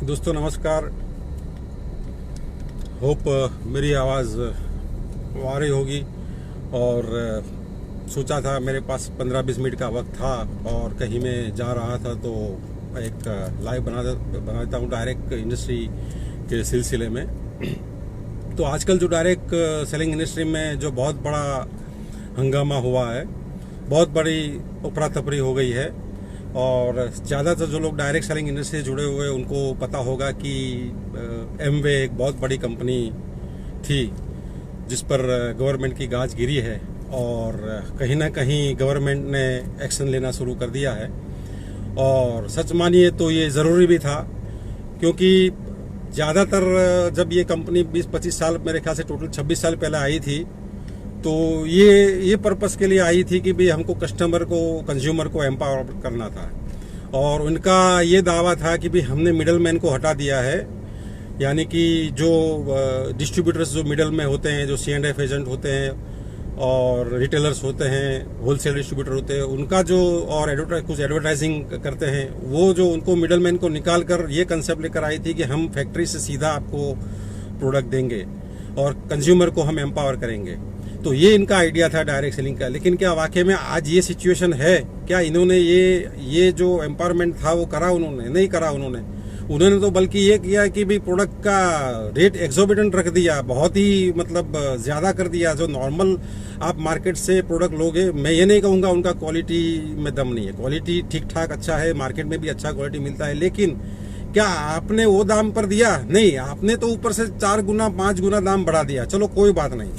दोस्तों नमस्कार। होप मेरी आवाज़ आ रही होगी। और सोचा था, मेरे पास 15-20 मिनट का वक्त था और कहीं मैं जा रहा था तो एक लाइव बनाता हूँ डायरेक्ट इंडस्ट्री के सिलसिले में। तो आजकल जो डायरेक्ट सेलिंग इंडस्ट्री में जो बहुत बड़ा हंगामा हुआ है, बहुत बड़ी उपरा तपरी हो गई है। और ज़्यादातर जो लोग डायरेक्ट सेलिंग इंडस्ट्री से जुड़े हुए उनको पता होगा कि एमवे एक बहुत बड़ी कंपनी थी जिस पर गवर्नमेंट की गाज गिरी है और कहीं ना कहीं गवर्नमेंट ने एक्शन लेना शुरू कर दिया है। और सच मानिए तो ये ज़रूरी भी था, क्योंकि ज़्यादातर जब ये कंपनी 20-25 साल, मेरे ख्याल से टोटल 26 साल पहले आई थी, तो ये पर्पस के लिए आई थी कि भाई हमको कस्टमर को, कंज्यूमर को एम्पावर करना था। और उनका ये दावा था कि भाई हमने मिडल मैन को हटा दिया है, यानी कि जो डिस्ट्रीब्यूटर्स जो मिडल में होते हैं, जो C&F एजेंट होते हैं और रिटेलर्स होते हैं, होलसेल डिस्ट्रीब्यूटर होते हैं, उनका जो और कुछ एडवर्टाइजिंग करते हैं, वो जो उनको मिडल मैन को निकाल कर ये कंसेप्ट लेकर आई थी कि हम फैक्ट्री से सीधा आपको प्रोडक्ट देंगे और कंज्यूमर को हम एम्पावर करेंगे। तो ये इनका आइडिया था डायरेक्ट सेलिंग का। लेकिन क्या वाकई में आज ये सिचुएशन है? क्या इन्होंने ये जो एम्पावरमेंट था वो करा? उन्होंने नहीं करा। उन्होंने तो बल्कि ये किया कि भी प्रोडक्ट का रेट एक्सोर्बिटेंट रख दिया, बहुत ही मतलब ज़्यादा कर दिया। जो नॉर्मल आप मार्केट से प्रोडक्ट लोगे, मैं ये नहीं कहूँगा उनका क्वालिटी में दम नहीं है, क्वालिटी ठीक ठाक अच्छा है, मार्केट में भी अच्छा क्वालिटी मिलता है। लेकिन क्या आपने वो दाम पर दिया? नहीं, आपने तो ऊपर से 4 गुना 5 गुना दाम बढ़ा दिया। चलो कोई बात नहीं,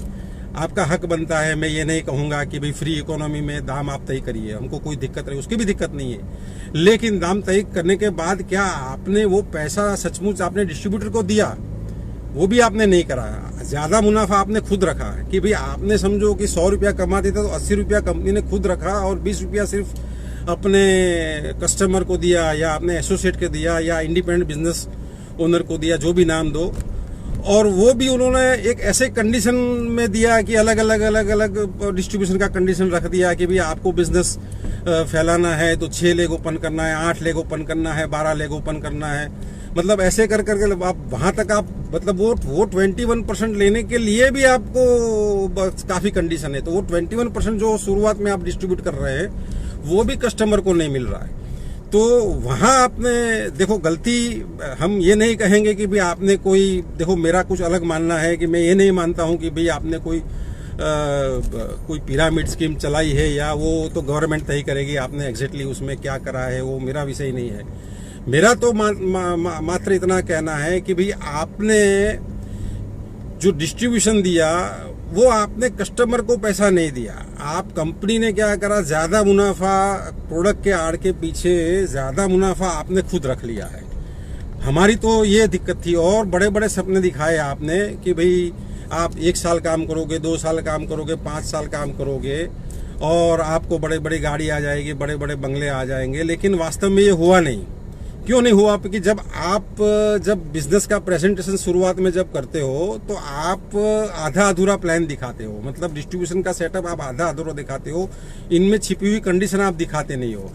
आपका हक बनता है। मैं ये नहीं कहूँगा कि भाई फ्री इकोनॉमी में दाम आप तय करिए, हमको कोई दिक्कत नहीं, उसकी भी दिक्कत नहीं है। लेकिन दाम तय करने के बाद क्या आपने वो पैसा सचमुच आपने डिस्ट्रीब्यूटर को दिया? वो भी आपने नहीं करा। ज़्यादा मुनाफा आपने खुद रखा है कि भाई आपने समझो कि 100 रुपया कमाते थे तो 80 रुपया कंपनी ने खुद रखा और 20 रुपया सिर्फ अपने कस्टमर को दिया या अपने एसोसिएट को दिया या इंडिपेंडेंट बिजनेस ओनर को दिया, जो भी नाम दो। और वो भी उन्होंने एक ऐसे कंडीशन में दिया कि अलग अलग डिस्ट्रीब्यूशन का कंडीशन रख दिया कि भाई आपको बिजनेस फैलाना है तो 6 लेग ओपन करना है, 8 लेग ओपन करना है, 12 लेग ओपन करना है। मतलब ऐसे कर करके आप वहां तक आप मतलब वो 21% लेने के लिए भी आपको काफी कंडीशन है। तो वो 21% जो शुरुआत में आप डिस्ट्रीब्यूट कर रहे हैं वो भी कस्टमर को नहीं मिल रहा है। तो वहाँ आपने देखो गलती, हम ये नहीं कहेंगे कि भाई आपने कोई, देखो मेरा कुछ अलग मानना है कि मैं ये नहीं मानता हूँ कि भाई आपने कोई पिरामिड स्कीम चलाई है, या वो तो गवर्नमेंट तय करेगी आपने एग्जैक्टली उसमें क्या करा है, वो मेरा विषय नहीं है। मेरा तो मात्र इतना कहना है कि भाई आपने जो डिस्ट्रीब्यूशन दिया वो आपने कस्टमर को पैसा नहीं दिया। आप कंपनी ने क्या करा, ज्यादा मुनाफा प्रोडक्ट के आड़ के पीछे ज्यादा मुनाफा आपने खुद रख लिया है। हमारी तो ये दिक्कत थी। और बड़े बड़े सपने दिखाए आपने कि भाई आप 1 साल काम करोगे, 2 साल काम करोगे, 5 साल काम करोगे और आपको बड़े बड़ी गाड़ी आ जाएगी, बड़े बड़े बंगले आ जाएंगे। लेकिन वास्तव में ये हुआ नहीं। क्यों नहीं हुआ? क्योंकि जब बिजनेस का प्रेजेंटेशन शुरुआत में जब करते हो तो आप आधा अधूरा प्लान दिखाते हो, मतलब डिस्ट्रीब्यूशन का सेटअप आप आधा अधूरा दिखाते हो, इनमें छिपी हुई कंडीशन आप दिखाते नहीं हो।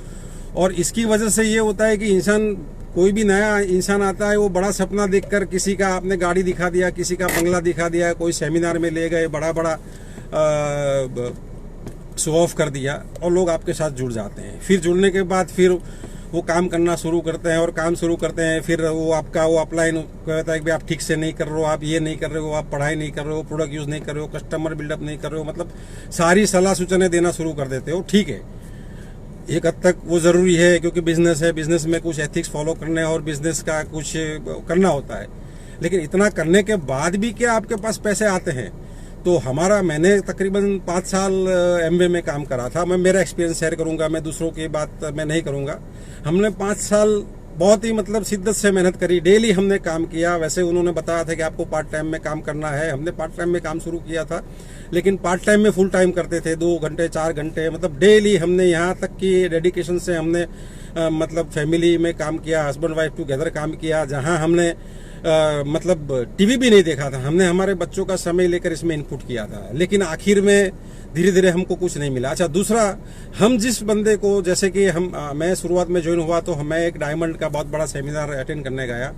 और इसकी वजह से ये होता है कि इंसान, कोई भी नया इंसान आता है, वो बड़ा सपना देखकर किसी का आपने गाड़ी दिखा दिया, किसी का बंगला दिखा दिया, कोई सेमिनार में ले गए, बड़ा बड़ा शो ऑफ कर दिया और लोग आपके साथ जुड़ जाते हैं। फिर जुड़ने के बाद फिर वो काम करना शुरू करते हैं और काम शुरू करते हैं। फिर वो आपका वो अपलाइन कहता है कि आप ठीक से नहीं कर रहे हो, आप ये नहीं कर रहे हो, आप पढ़ाई नहीं कर रहे हो, प्रोडक्ट यूज नहीं कर रहे हो, कस्टमर बिल्डअप नहीं कर रहे हो, मतलब सारी सलाह सूचनाएं देना शुरू कर देते हो। ठीक है, एक हद तक वो जरूरी है क्योंकि बिजनेस है, बिजनेस में कुछ एथिक्स फॉलो करने और बिजनेस का कुछ करना होता है। लेकिन इतना करने के बाद भी क्या आपके पास पैसे आते हैं? तो मैंने तकरीबन 5 साल एमवे में काम करा था। मैं मेरा एक्सपीरियंस शेयर करूंगा, मैं दूसरों की बात मैं नहीं करूंगा। हमने 5 साल बहुत ही मतलब शिद्दत से मेहनत करी, डेली हमने काम किया। वैसे उन्होंने बताया था कि आपको पार्ट टाइम में काम करना है, हमने पार्ट टाइम में काम शुरू किया था, लेकिन पार्ट टाइम में फुल टाइम करते थे, 2 घंटे 4 घंटे, मतलब डेली हमने, यहाँ तक कि डेडिकेशन से हमने मतलब फैमिली में काम किया, हस्बैंड वाइफ टुगेदर काम किया, जहाँ हमने मतलब टीवी भी नहीं देखा था, हमने हमारे बच्चों का समय लेकर इसमें इनपुट किया था। लेकिन आखिर में धीरे धीरे हमको कुछ नहीं मिला। अच्छा, दूसरा, हम जिस बंदे को, जैसे कि मैं शुरुआत में ज्वाइन हुआ तो मैं एक डायमंड का बहुत बड़ा सेमिनार अटेंड करने गया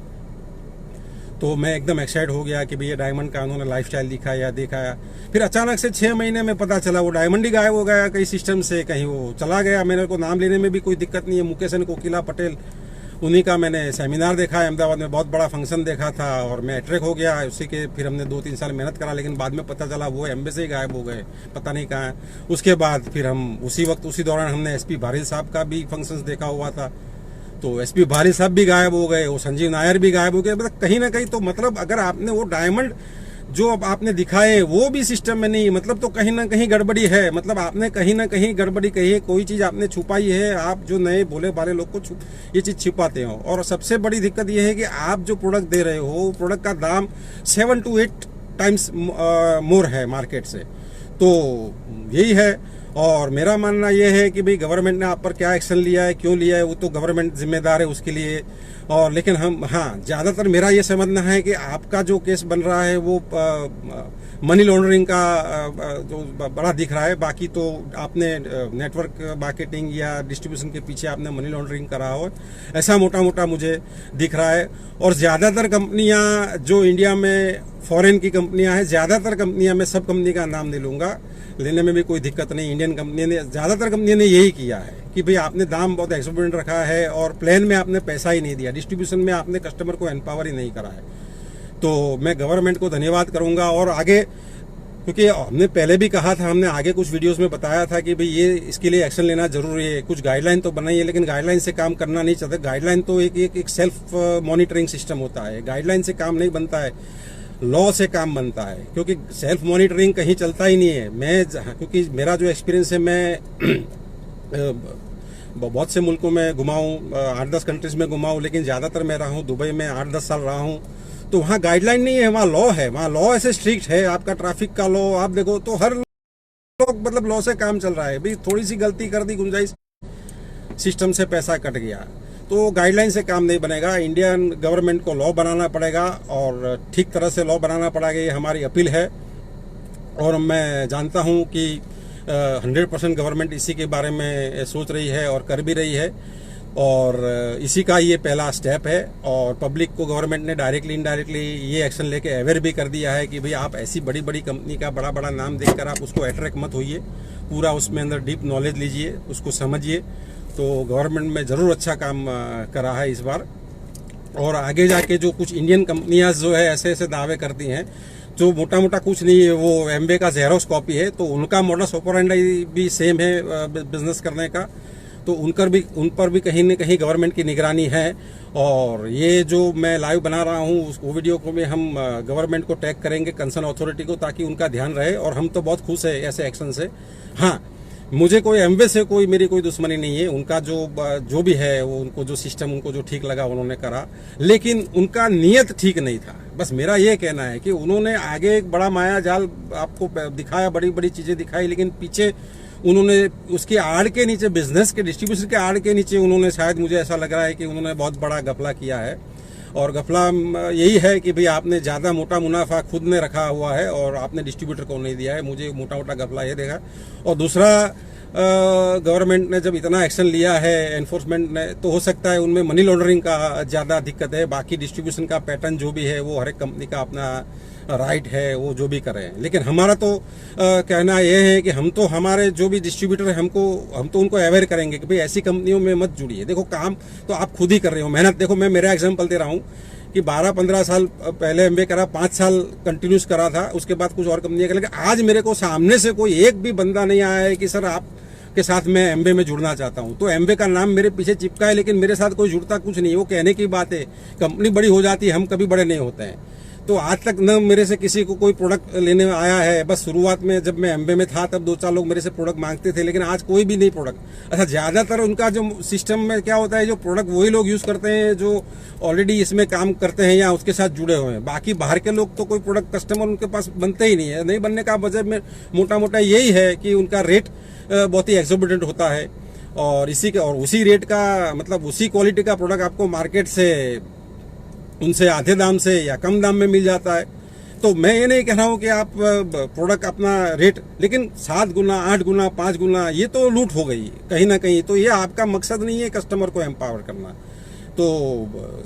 तो मैं एकदम एक्साइट हो गया कि भैया डायमंड का उन्होंने लाइफस्टाइल दिखाया दिखाया। फिर अचानक से 6 महीने में पता चला वो डायमंड ही गायब हो गया, कहीं सिस्टम से कहीं वो चला गया। मेरे को नाम लेने में भी कोई दिक्कत नहीं है, मुकेश एंड कोकिला पटेल, उन्हीं का मैंने सेमिनार देखा है अहमदाबाद में, बहुत बड़ा फंक्शन देखा था और मैं अट्रैक्ट हो गया उसी के। फिर हमने 2-3 साल मेहनत करा, लेकिन बाद में पता चला वो एम्बे से ही गायब हो गए, पता नहीं कहाँ है। उसके बाद फिर हम उसी दौरान हमने एसपी भारिल साहब का भी फंक्शन देखा हुआ था, तो एसपी भारिल साहब भी गायब हो गए, वो संजीव नायर भी गायब हो गए। मतलब कहीं ना कहीं तो मतलब अगर आपने वो डायमंड जो अब आपने दिखाए वो भी सिस्टम में नहीं, मतलब तो कहीं ना कहीं गड़बड़ी है। मतलब आपने कहीं ना कहीं गड़बड़ी कही है, कोई चीज आपने छुपाई है। आप जो नए भोले भाले लोग को ये चीज छिपाते हो। और सबसे बड़ी दिक्कत ये है कि आप जो प्रोडक्ट दे रहे हो, प्रोडक्ट का दाम 7 to 8 टाइम्स मोर है मार्केट से। तो यही है। और मेरा मानना यह है कि भाई गवर्नमेंट ने आप पर क्या एक्शन लिया है, क्यों लिया है, वो तो गवर्नमेंट जिम्मेदार है उसके लिए। और लेकिन हम ज़्यादातर मेरा ये समझना है कि आपका जो केस बन रहा है वो मनी लॉन्ड्रिंग का जो बड़ा दिख रहा है। बाकी तो आपने नेटवर्क मार्केटिंग या डिस्ट्रीब्यूशन के पीछे आपने मनी लॉन्ड्रिंग करा हो, ऐसा मोटा मोटा मुझे दिख रहा है। और ज़्यादातर कंपनियां जो इंडिया में फॉरेन की कंपनियां हैं, ज़्यादातर कंपनियां, मैं सब कंपनी का नाम नहीं लूँगा, लेने में भी कोई दिक्कत नहीं, इंडियन कंपनी ने ज़्यादातर कंपनी ने यही किया है कि भाई आपने दाम बहुत एक्सोर्बिटेंट रखा है और प्लान में आपने पैसा ही नहीं दिया, डिस्ट्रीब्यूशन में आपने कस्टमर को एम्पावर ही नहीं करा है। तो मैं गवर्नमेंट को धन्यवाद करूंगा। और आगे, क्योंकि हमने पहले भी कहा था, हमने आगे कुछ वीडियोस में बताया था कि भाई ये इसके लिए एक्शन लेना जरूरी है। कुछ गाइडलाइन तो बनाई है, लेकिन गाइडलाइन से काम करना नहीं चाहते। गाइडलाइन तो एक सेल्फ मॉनिटरिंग सिस्टम होता है, गाइडलाइन से काम नहीं बनता है, लॉ से काम बनता है। क्योंकि सेल्फ मॉनिटरिंग कहीं चलता ही नहीं है। क्योंकि मेरा जो एक्सपीरियंस है, मैं बहुत से मुल्कों में घुमा हूँ, 8-10 कंट्रीज में घुमा हूँ, लेकिन ज़्यादातर मैं रहा हूँ दुबई में, 8-10 साल रहा हूँ। तो वहाँ गाइडलाइन नहीं है, वहाँ लॉ है। वहाँ लॉ ऐसे स्ट्रिक्ट है, आपका ट्रैफिक का लॉ आप देखो तो हर लोग मतलब लॉ से काम चल रहा है। भाई थोड़ी सी गलती कर दी, गुंजाइश, सिस्टम से पैसा कट गया। तो गाइडलाइन से काम नहीं बनेगा, इंडियन गवर्नमेंट को लॉ बनाना पड़ेगा और ठीक तरह से लॉ बनाना पड़ेगा। ये हमारी अपील है। और मैं जानता हूँ कि 100% गवर्नमेंट इसी के बारे में सोच रही है और कर भी रही है। और इसी का ये पहला स्टेप है। और पब्लिक को गवर्नमेंट ने डायरेक्टली इनडायरेक्टली ये एक्शन लेके अवेयर भी कर दिया है कि भाई आप ऐसी बड़ी बड़ी कंपनी का बड़ा बड़ा नाम देखकर आप उसको अट्रैक्ट मत होइए, पूरा उसमें अंदर डीप नॉलेज लीजिए, उसको समझिए। तो गवर्नमेंट में ज़रूर अच्छा काम करा है इस बार। और आगे जाके जो कुछ इंडियन कंपनियां जो है ऐसे ऐसे दावे करती हैं, जो मोटा मोटा कुछ नहीं है, वो एम्बे का जेरोक्स कॉपी है, तो उनका मॉडस ऑपरेंडी भी सेम है बिजनेस करने का। तो उन पर भी कहीं न कहीं गवर्नमेंट की निगरानी है। और ये जो मैं लाइव बना रहा हूँ उस वीडियो को में हम गवर्नमेंट को टैग करेंगे, कंसर्न अथॉरिटी को, ताकि उनका ध्यान रहे। और हम तो बहुत खुश है ऐसे एक्शन से। हाँ, मुझे कोई एम्बे से मेरी कोई दुश्मनी नहीं है। उनका जो भी है वो, उनको जो सिस्टम उनको जो ठीक लगा उन्होंने करा, लेकिन उनका नियत ठीक नहीं था। बस मेरा ये कहना है कि उन्होंने आगे एक बड़ा माया जाल आपको दिखाया, बड़ी बड़ी चीजें दिखाई, लेकिन पीछे उन्होंने उसके आड़ के नीचे, बिजनेस के डिस्ट्रीब्यूशन के आड़ के नीचे उन्होंने, शायद मुझे ऐसा लग रहा है कि उन्होंने बहुत बड़ा घपला किया है। और घपला यही है कि भाई आपने ज़्यादा मोटा मुनाफा खुद ने रखा हुआ है और आपने डिस्ट्रीब्यूटर को नहीं दिया है। मुझे मोटा मोटा घपला ये देखा। और दूसरा, गवर्नमेंट ने जब इतना एक्शन लिया है, एनफोर्समेंट ने, तो हो सकता है उनमें मनी लॉन्ड्रिंग का ज़्यादा दिक्कत है। बाकी डिस्ट्रीब्यूशन का पैटर्न जो भी है वो हर एक कंपनी का अपना राइट है, वो जो भी करें। लेकिन हमारा तो कहना यह है कि हम तो, हमारे जो भी डिस्ट्रीब्यूटर है, हम तो उनको अवेयर करेंगे कि भाई ऐसी कंपनियों में मत जुड़िए। देखो काम तो आप खुद ही कर रहे हो, मेहनत। देखो मैं मेरा एग्जांपल दे रहा हूँ कि 12-15 साल पहले एमबीए करा, 5 साल कंटिन्यूस करा था, उसके बाद कुछ और कंपनियां कर। लेकिन आज मेरे को सामने से कोई एक भी बंदा नहीं आया है कि सर आप के साथ मैं एमबे में जुड़ना चाहता हूं। तो एमबे का नाम मेरे पीछे चिपका है, लेकिन मेरे साथ कोई जुड़ता कुछ नहीं। वो कहने की बात है, कंपनी बड़ी हो जाती है, हम कभी बड़े नहीं होते हैं। तो आज तक न मेरे से किसी को कोई प्रोडक्ट लेने आया है। बस शुरुआत में जब मैं एमबे में था तब 2-4 लोग मेरे से प्रोडक्ट मांगते थे, लेकिन आज कोई भी नहीं प्रोडक्ट। अच्छा, ज्यादातर उनका जो सिस्टम में क्या होता है, जो प्रोडक्ट वही लोग यूज करते हैं जो ऑलरेडी इसमें काम करते हैं या उसके साथ जुड़े हुए हैं। बाकी बाहर के लोग तो कोई प्रोडक्ट कस्टमर उनके पास बनते ही नहीं है। नहीं बनने का वजह में मोटा मोटा यही है कि उनका रेट बहुत ही एक्सोर्बिटेंट होता है। और उसी रेट का, मतलब उसी क्वालिटी का प्रोडक्ट आपको मार्केट से उनसे आधे दाम से या कम दाम में मिल जाता है। तो मैं ये नहीं कह रहा हूँ कि आप प्रोडक्ट अपना रेट, लेकिन 7 गुना, 8 गुना, 5 गुना, ये तो लूट हो गई कहीं ना कहीं। तो ये आपका मकसद नहीं है कस्टमर को एम्पावर करना। तो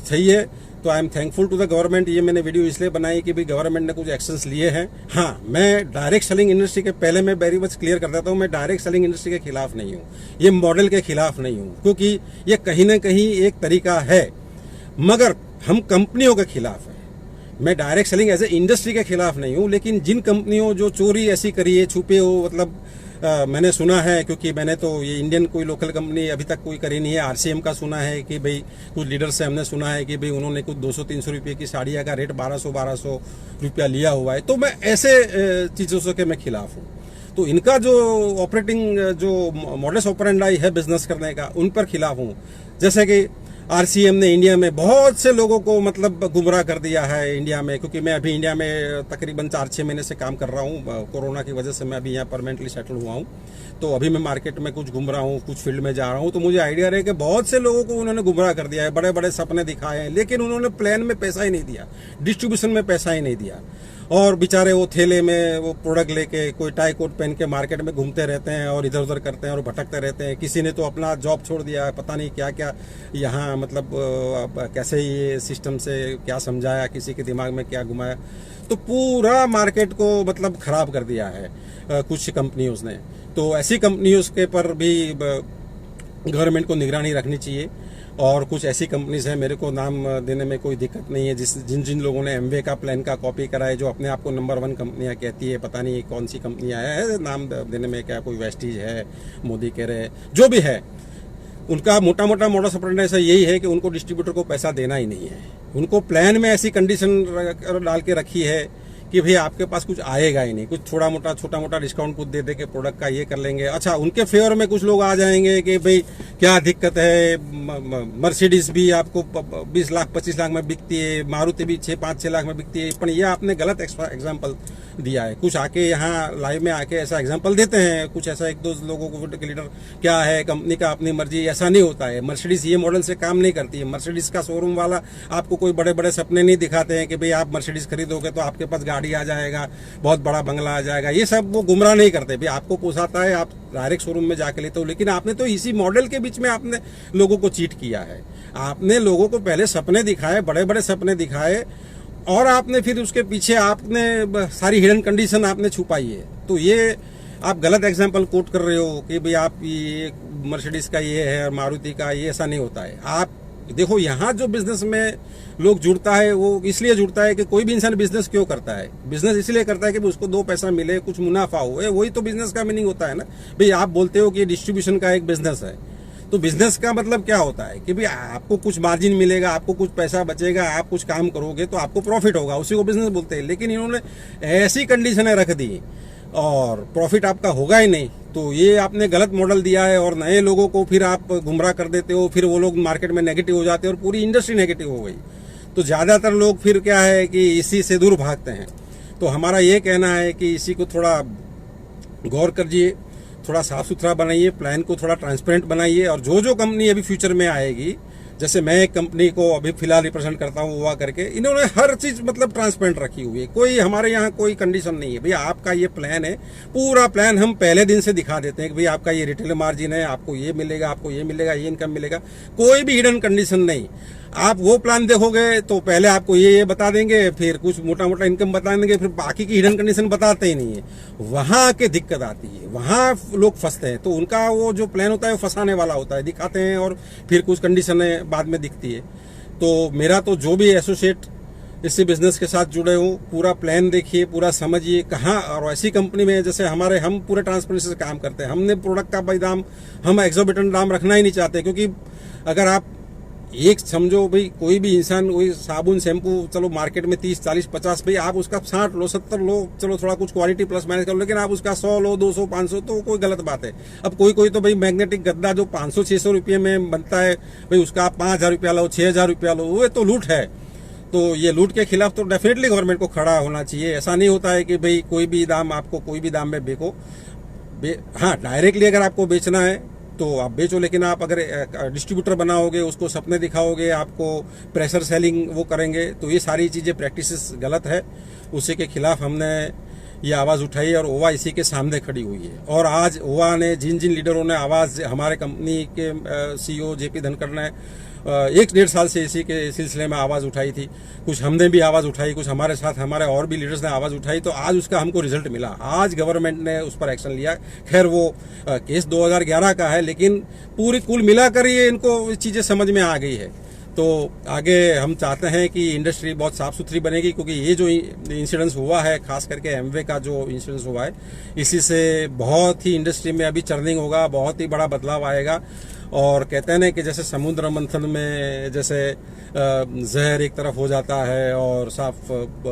सही है। तो I am thankful to the government. ये मैंने वीडियो इसलिए बनाई कि भाई गवर्नमेंट ने कुछ एक्शंस लिए हैं। हाँ, मैं डायरेक्ट सेलिंग इंडस्ट्री के पहले मैं वेरी मच क्लियर कर देता हूँ, मैं डायरेक्ट सेलिंग इंडस्ट्री के खिलाफ नहीं हूँ, ये मॉडल के खिलाफ नहीं हूँ, क्योंकि ये कहीं ना कहीं एक तरीका है, मगर हम कंपनियों के खिलाफ हैं। मैं direct selling as a industry के खिलाफ नहीं हूँ, लेकिन जिन कंपनियों जो चोरी ऐसी करी है, छुपे हो, मतलब मैंने सुना है, क्योंकि मैंने तो ये इंडियन कोई लोकल कंपनी अभी तक कोई करी नहीं है। आरसीएम का सुना है कि भाई कुछ लीडर से हमने सुना है कि भाई उन्होंने कुछ 200-300 रुपये की साड़ियाँ का रेट 1200 रुपया लिया हुआ है। तो मैं ऐसे चीज़ों से के मैं खिलाफ हूँ। तो इनका जो ऑपरेटिंग जो मॉडस ऑपरेंडाई है बिजनेस करने का, उन पर खिलाफ हूँ। जैसे कि आरसीएम ने इंडिया में बहुत से लोगों को मतलब गुमराह कर दिया है इंडिया में, क्योंकि मैं अभी इंडिया में तकरीबन 4-6 महीने से काम कर रहा हूँ। कोरोना की वजह से मैं अभी यहाँ परमानेंटली सेटल हुआ हूँ, तो अभी मैं मार्केट में कुछ घूम रहा हूँ, कुछ फील्ड में जा रहा हूँ। तो मुझे आइडिया रहे कि बहुत से लोगों को उन्होंने गुमराह कर दिया है, बड़े बड़े सपने दिखाए हैं, लेकिन उन्होंने प्लान में पैसा ही नहीं दिया, डिस्ट्रीब्यूशन में पैसा ही नहीं दिया, और बेचारे वो थैले में वो प्रोडक्ट लेके कोई टाई कोट पहन के मार्केट में घूमते रहते हैं और इधर उधर करते हैं और भटकते रहते हैं। किसी ने तो अपना जॉब छोड़ दिया है, पता नहीं क्या क्या यहाँ मतलब कैसे ये सिस्टम से क्या समझाया, किसी के दिमाग में क्या घुमाया, तो पूरा मार्केट को मतलब खराब कर दिया है कुछ कंपनियों ने। तो ऐसी कंपनियों के पर भी गवर्नमेंट को निगरानी रखनी चाहिए। और कुछ ऐसी कंपनीज हैं, मेरे को नाम देने में कोई दिक्कत नहीं है, जिन लोगों ने एमवे का प्लान का कॉपी करा है, जो अपने आप को नंबर 1 कंपनियां कहती है, पता नहीं कौन सी कंपनियां है, नाम देने में क्या, कोई वेस्टीज है, मोदी कह रहे, जो भी है, उनका मोटा मोटा मॉडस ऑपरेंडी ऐसा यही है कि उनको डिस्ट्रीब्यूटर को पैसा देना ही नहीं है। उनको प्लान में ऐसी कंडीशन डाल के रखी है कि भाई आपके पास कुछ आएगा ही नहीं, कुछ छोटा मोटा डिस्काउंट कुछ दे दे के प्रोडक्ट का ये कर लेंगे। अच्छा, उनके फेवर में कुछ लोग आ जाएंगे कि भाई क्या दिक्कत है, मर्सिडीज भी आपको 20 लाख 25 लाख में बिकती है, मारुति भी 6-5-6 लाख में बिकती है। पर ये आपने गलत एग्जाम्पल दिया है। कुछ आके यहाँ लाइव में आके ऐसा एग्जाम्पल देते हैं, कुछ ऐसा 1-2 लोगों को लीडर, क्या है कंपनी का अपनी मर्जी, ऐसा नहीं होता है। मर्सिडीज ये मॉडल से काम नहीं करती है। मर्सिडीज का शोरूम वाला आपको कोई बड़े बड़े सपने नहीं दिखाते हैं कि भाई आप मर्सिडीज खरीदोगे तो आपके पास गाड़ी आ जाएगा, बहुत बड़ा बंगला आ जाएगा, ये सब वो गुमराह नहीं करते। भाई आपको पोसाता है, आप डायरेक्ट शोरूम में जाके लेते हो, लेकिन आपने तो इसी मॉडल के बीच में आपने लोगों को चीट किया है। आपने लोगों को पहले सपने दिखाए, बड़े बड़े सपने दिखाए, और आपने फिर उसके पीछे आपने सारी हिडन कंडीशन आपने छुपाई है। तो ये आप गलत एग्जाम्पल कोट कर रहे हो कि भाई आप ये मर्सिडीज का ये है और मारुति का ये, ऐसा नहीं होता है। आप देखो, यहाँ जो बिजनेस में लोग जुड़ता है वो इसलिए जुड़ता है कि कोई भी इंसान बिजनेस क्यों करता है, बिजनेस इसलिए करता है कि उसको 2 पैसा मिले, कुछ मुनाफा हो, वही तो बिजनेस का मीनिंग होता है ना। भाई आप बोलते हो कि डिस्ट्रीब्यूशन का एक बिजनेस है, तो बिजनेस का मतलब क्या होता है कि भाई आपको कुछ मार्जिन मिलेगा, आपको कुछ पैसा बचेगा, आप कुछ काम करोगे तो आपको प्रॉफिट होगा, उसी को बिजनेस बोलते हैं। लेकिन इन्होंने ऐसी कंडीशनें रख दी और प्रॉफिट आपका होगा ही नहीं, तो ये आपने गलत मॉडल दिया है और नए लोगों को फिर आप गुमराह कर देते हो, फिर वो लोग मार्केट में नेगेटिव हो जाते हैं और पूरी इंडस्ट्री नेगेटिव हो गई। तो ज़्यादातर लोग फिर क्या है कि इसी से दूर भागते हैं। तो हमारा ये कहना है कि इसी को थोड़ा गौर करिए, थोड़ा साफ सुथरा बनाइए, प्लान को थोड़ा ट्रांसपेरेंट बनाइए। और जो कंपनी अभी फ्यूचर में आएगी, जैसे मैं एक कंपनी को अभी फिलहाल रिप्रेजेंट करता हूँ ओवा करके, इन्होंने हर चीज मतलब ट्रांसपेरेंट रखी हुई है। कोई हमारे यहाँ कोई कंडीशन नहीं है, भैया आपका ये प्लान है, पूरा प्लान हम पहले दिन से दिखा देते हैं कि भाई आपका ये रिटेल मार्जिन है, आपको ये मिलेगा, आपको ये मिलेगा, ये इनकम मिलेगा, कोई भी हिडन कंडीशन नहीं। आप वो प्लान देखोगे तो पहले आपको ये बता देंगे, फिर कुछ मोटा मोटा इनकम बता देंगे, फिर बाकी की हिडन कंडीशन बताते ही नहीं है। वहां आके दिक्कत आती है, वहां लोग फंसते हैं। तो उनका वो जो प्लान होता है वो फंसाने वाला होता है, दिखाते हैं और फिर कुछ कंडीशनें बाद में दिखती है। तो मेरा तो जो भी एसोसिएट इसी बिजनेस के साथ जुड़े हो, पूरा प्लान देखिए, पूरा समझिए कहाँ। और ऐसी कंपनी में जैसे हमारे, हम पूरे ट्रांसपेरेंसी से काम करते हैं। हमने प्रोडक्ट का भाई दाम, हम एक्सोर्बिटेंट दाम रखना ही नहीं चाहते, क्योंकि अगर आप एक समझो भाई, कोई भी इंसान वही साबुन शैम्पू चलो मार्केट में 30 40 50, भाई आप उसका 60 लो 70 लो, चलो थोड़ा कुछ क्वालिटी प्लस माइनस कर लो, लेकिन आप उसका 100 लो 200 500 तो कोई गलत बात है। अब कोई तो भाई मैग्नेटिक गद्दा जो 500 600 रुपये में बनता है, भाई उसका आप 5000 रुपया लो, 6000 रुपया लो, वो तो लूट है। तो ये लूट के खिलाफ तो डेफिनेटली गवर्नमेंट को खड़ा होना चाहिए। ऐसा नहीं होता है कि भाई कोई भी दाम आपको कोई भी दाम में बेचो। हाँ, डायरेक्टली अगर आपको बेचना है तो आप बेचो, लेकिन आप अगर डिस्ट्रीब्यूटर बनाओगे, उसको सपने दिखाओगे, आपको प्रेशर सेलिंग वो करेंगे, तो ये सारी चीज़ें प्रैक्टिसेस गलत है। उसी के खिलाफ हमने ये आवाज़ उठाई और ओवा इसी के सामने खड़ी हुई है। और आज ओवा ने जिन लीडरों ने आवाज़, हमारे कंपनी के CEO JP धनखड़ ने एक डेढ़ साल से इसी के सिलसिले में आवाज़ उठाई थी। कुछ हमने भी आवाज़ उठाई, कुछ हमारे साथ हमारे और भी लीडर्स ने आवाज़ उठाई, तो आज उसका हमको रिजल्ट मिला। आज गवर्नमेंट ने उस पर एक्शन लिया। खैर वो केस 2011 का है, लेकिन पूरी कुल मिलाकर ये इनको चीज़ें समझ में आ गई है। तो आगे हम चाहते हैं कि इंडस्ट्री बहुत साफ़ सुथरी बनेगी, क्योंकि ये जो इंसिडेंस हुआ है, खास करके एमवे का जो इंसिडेंस हुआ है, इसी से बहुत ही इंडस्ट्री में अभी चर्निंग होगा, बहुत ही बड़ा बदलाव आएगा। और कहते हैं ना कि जैसे समुद्र मंथन में जैसे जहर एक तरफ हो जाता है और साफ